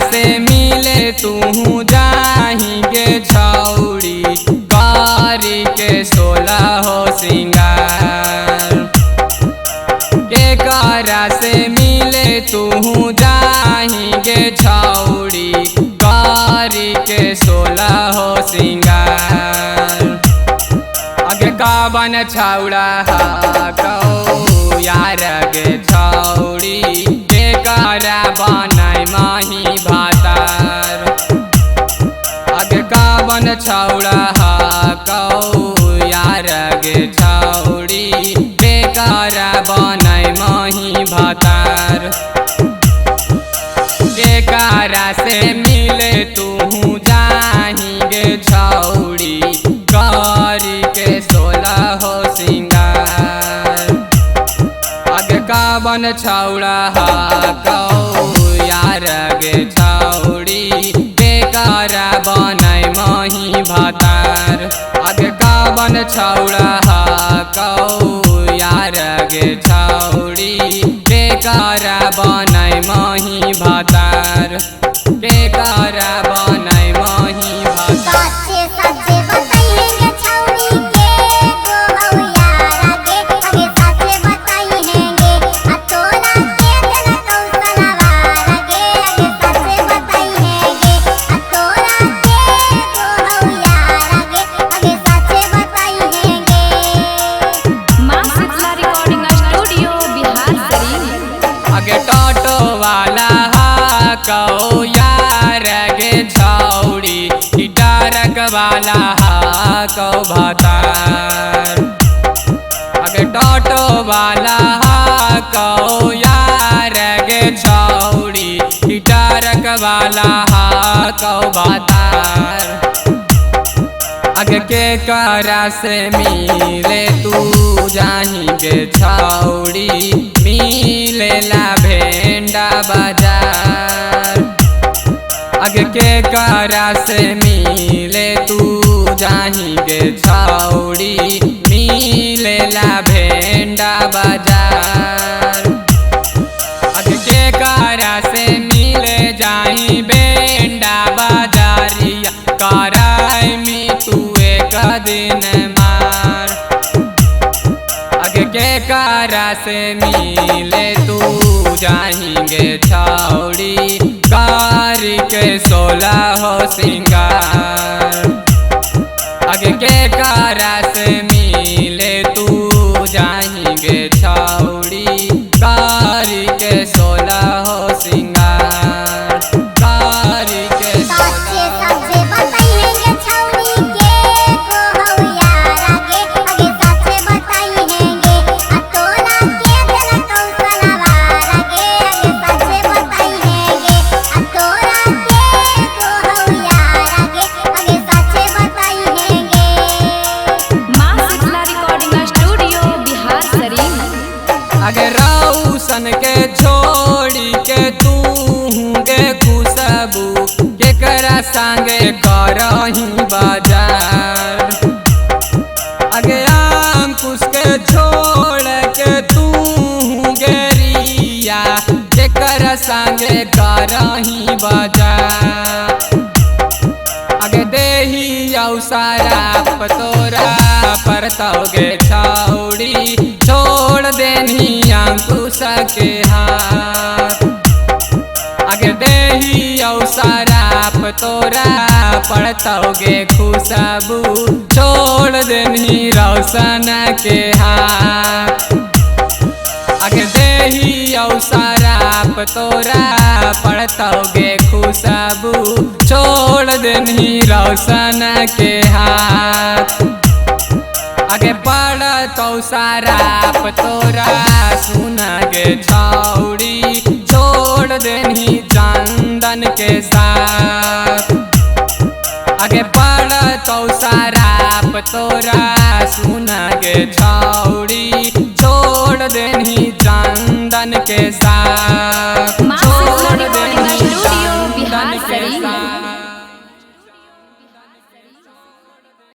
से मिले तू जाएंगे छौड़ी कारी के 16 हो सिंगार। केकरा से मिले तू जाएंगे छौड़ी कारी के 16 हो सिंगार। अगे काबन छौड़ा कौ यार गे छौड़ी केकरा बनाय माही भातार। अगे काबन छौड़ा कौ यार गे छौड़ी केकरा बनाय माही भातार। केकरा से मिले तू जाएंगे छौड़ी कारी के 16 हो सिंगार। अगे काबन छौड़ा कौ यार गे छौड़ी केकरा बनाय माही भातार। अगे काबन छौड़ा कौ यार गे छौड़ी केकरा बनाय माही भातार। केकरा बनाय माही भातार। अगे टोटो वाला कौ यार गे छौड़ी ट्रक वाला कौ भातार। अगे टोटो वाला कौ यार गे छौड़ी ट्रक वाला कौ भातार। अगे केकरा से मिले तू जाएंगे छौड़ी मिलेला भेंडा बाजार। अगे केकरा से मिले तू जाएंगे छौड़ी मिलेला भेंडा बाजार। अगे केकरा से मिले जाही भेंडा बाजारिया कराय मी तू एक दिन मार। अगे केकरा से मिले तू जाएंगे छौड़ी कारी के 16 हो सिंगार। अगे केकरा से मिले तू जाएंगे छौड़ी कारी के 16 हो सिंगार। कारी के 16 अगे रौशन के छोड़ी के तू गे खुशबू केकरा संगे करही बाजार। अगे अंकुश के छोड़ के तू गे रिया केकरा संगे करही बाजार। अगे देही औसारा तोरा परतोगे छौड़ी छोड़ देनी अंकुश के हाथ। अगे देही औसराप तोरा पड़तोगे खुशबू छोड़ देनी रौशन के हाथ। अगे देही औसराप तोरा पड़तोगे खुशबू छोड़ देनी रौशन के हाथ। अगे पड़तौ सराप तोरा सुन गे छौड़ी छोड़ देनी चंदन के साथ। आगे पड़तौ सराप तोरा सुन गे छौड़ी छोड़ देनी चंदन के साथ। छोड़ देनी चंदन के साथ।